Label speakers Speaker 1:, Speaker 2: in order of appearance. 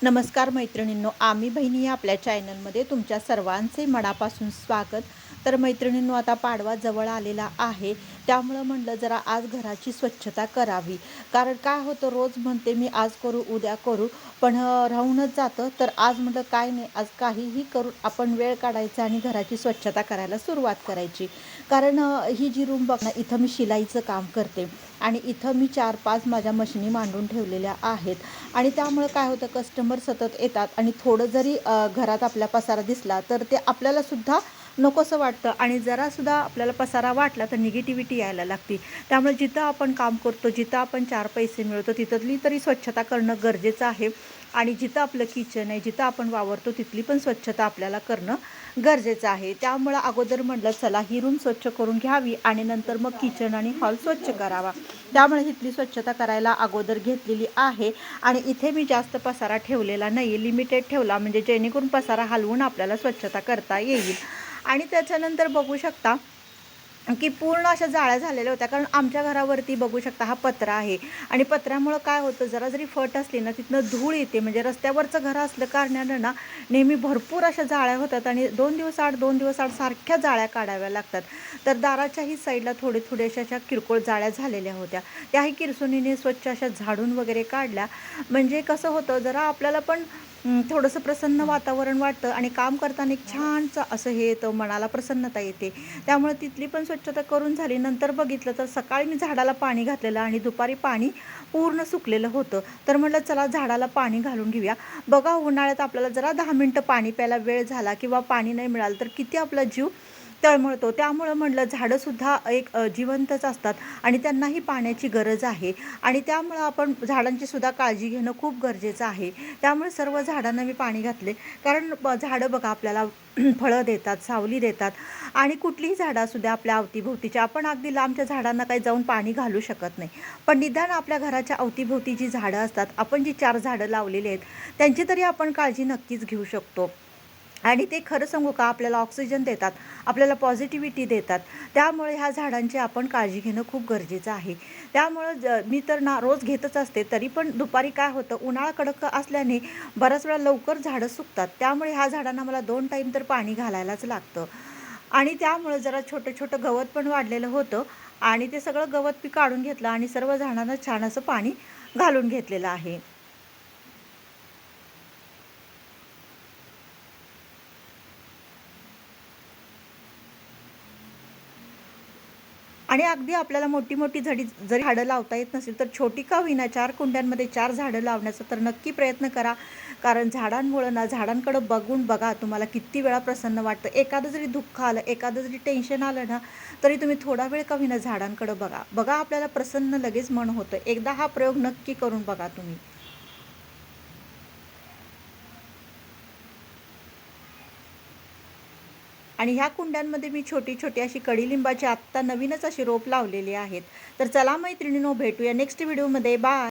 Speaker 1: नमस्कार मैत्रिणींनो, आम्ही बहिणी आपल्या चॅनलमध्ये तुमच्या सर्वांचे मनापासून स्वागत. तर मैत्रिणींनो, आता पाडवा जवळ आलेला आहे, त्यामुळं म्हणलं जरा आज घराची स्वच्छता करावी. कारण काय होतं, रोज म्हणते मी आज करू उद्या करू, पण राहूनच जातं. तर आज म्हटलं काय नाही, आज काहीही करून आपण वेळ काढायचा आणि घराची स्वच्छता करायला सुरुवात करायची. कारण ही जी रूम बघ ना, इथं मी शिलाईचं काम करते आणि इथं मी 4-5 माझ्या मशिनी मांडून ठेवलेल्या आहेत. आणि त्यामुळं काय होतं, कस्टमर सतत येतात आणि थोडं जरी घरात आपला पसारा दिसला तर ते आपल्यालासुद्धा नकोसं वाटतं आणि जरासुद्धा आपल्याला पसारा वाटला तर निगेटिव्हिटी यायला लागते. त्यामुळे जिथं आपण काम करतो, जिथं आपण 4 पैसे मिळवतो, तिथली तरी स्वच्छता करणं गरजेचं आहे. आणि जिथं आपलं किचन आहे, जिथं आपण वावरतो, तिथली पण स्वच्छता आपल्याला करणं गरजेचं आहे. त्यामुळं अगोदर म्हटलं चला ही रूम स्वच्छ करून घ्यावी आणि नंतर मग किचन आणि हॉल स्वच्छ करावा. त्यामुळे इथली स्वच्छता करायला अगोदर घेतलेली आहे. आणि इथे मी जास्त पसारा ठेवलेला नाही, लिमिटेड ठेवला, म्हणजे जेणेकरून पसारा हलवून आपल्याला स्वच्छता करता येईल. आणि त्याच्यानंतर बघू शकता की पूर्ण अशा जाळ्या झालेल्या होत्या. कारण आमच्या घरावरती बघू शकता हा पत्रा आहे आणि पत्र्यामुळं काय होतं, जरा जरी फट असली ना तिथनं धूळ येते. म्हणजे रस्त्यावरचं घर असलं कारणानं ना नेहमी भरपूर अशा जाळ्या होतात आणि 2 दिवस आड सारख्या जाळ्या काढाव्या लागतात. तर दाराच्याही साईडला थोडे थोडे अशा किरकोळ जाळ्या झालेल्या होत्या, त्याही किरसुनीने स्वच्छ अशा झाडून वगैरे काढल्या. म्हणजे कसं होतं, जरा आपल्याला पण थोडंसं प्रसन्न वातावरण वाटतं आणि काम करताना एक छानचं असं हे येतं, मनाला प्रसन्नता येते. त्यामुळे तिथली पण स्वच्छता करून झाली. नंतर बघितलं तर सकाळी मी झाडाला पाणी घातलेलं आणि दुपारी पाणी पूर्ण सुकलेलं होतं. तर म्हटलं चला झाडाला पाणी घालून घेऊया. बघा, उन्हाळ्यात आपल्याला जरा 10 मिनटं पाणी प्यायला वेळ झाला किंवा पाणी नाही मिळालं तर किती आपला जीव तळमळतो. त्यामुळं म्हटलं झाडंसुद्धा एक जिवंतच असतात आणि त्यांनाही पाण्याची गरज आहे आणि त्यामुळं आपण झाडांचीसुद्धा काळजी घेणं खूप गरजेचं आहे. त्यामुळे सर्व झाडांना मी पाणी घातले. कारण झाडं बघा आपल्याला फळं देतात, सावली देतात आणि कुठलीही झाडं असू द्या आपल्या अवतीभोवतीची, आपण अगदी लांबच्या झाडांना काही जाऊन पाणी घालू शकत नाही. पण निदान आपल्या घराच्या अवतीभोवती जी झाडं असतात, आपण जी 4 झाडं लावलेली आहेत, त्यांची तरी आपण काळजी नक्कीच घेऊ शकतो. आणि ते खरं सांगू का, आपल्याला ऑक्सिजन देतात, आपल्याला पॉझिटिव्हिटी देतात. त्यामुळे ह्या झाडांची आपण काळजी घेणं खूप गरजेचं आहे. त्यामुळं मी तर ना रोज घेतच असते. तरी पण दुपारी काय होतं, उन्हाळा कडक असल्याने बऱ्याच वेळा लवकर झाडं सुकतात. त्यामुळे ह्या झाडांना मला 2 टाईम तर पाणी घालायलाच लागतं. आणि त्यामुळं जरा छोटं-छोटं गवत पण वाढलेलं होतं आणि ते सगळं गवत मी काढून घेतलं आणि सर्व झाडांना छान असं पाणी घालून घेतलेलं आहे. आणि अगदी आपल्याला मोठी-मोठी जरी झाडं लावता येत नसेल, तर छोटी का होईना 4 कुंड्यांमध्ये 4 झाडं लावण्याचा तर नक्की प्रयत्न करा. कारण झाडांमुळं ना, झाडांकडं बघून बघा तुम्हाला किती वेळा प्रसन्न वाटतं. एखादं जरी दुःख आलं, एखादं जरी टेन्शन आलं ना, तरी तुम्ही थोडा वेळ का होईना झाडांकडं बघा. बघा आपल्याला प्रसन्न लगेच मन होतं. एकदा हा प्रयोग नक्की करून बघा तुम्ही. आणि ह्या कुंड्यांमध्ये मी छोटी-छोटी अशी कडुलिंबाची आत्ता नवीनच अशी रोप लावलेली आहेत. तर चला मैत्रिणींनो, भेटूया नेक्स्ट व्हिडिओमध्ये. बाय.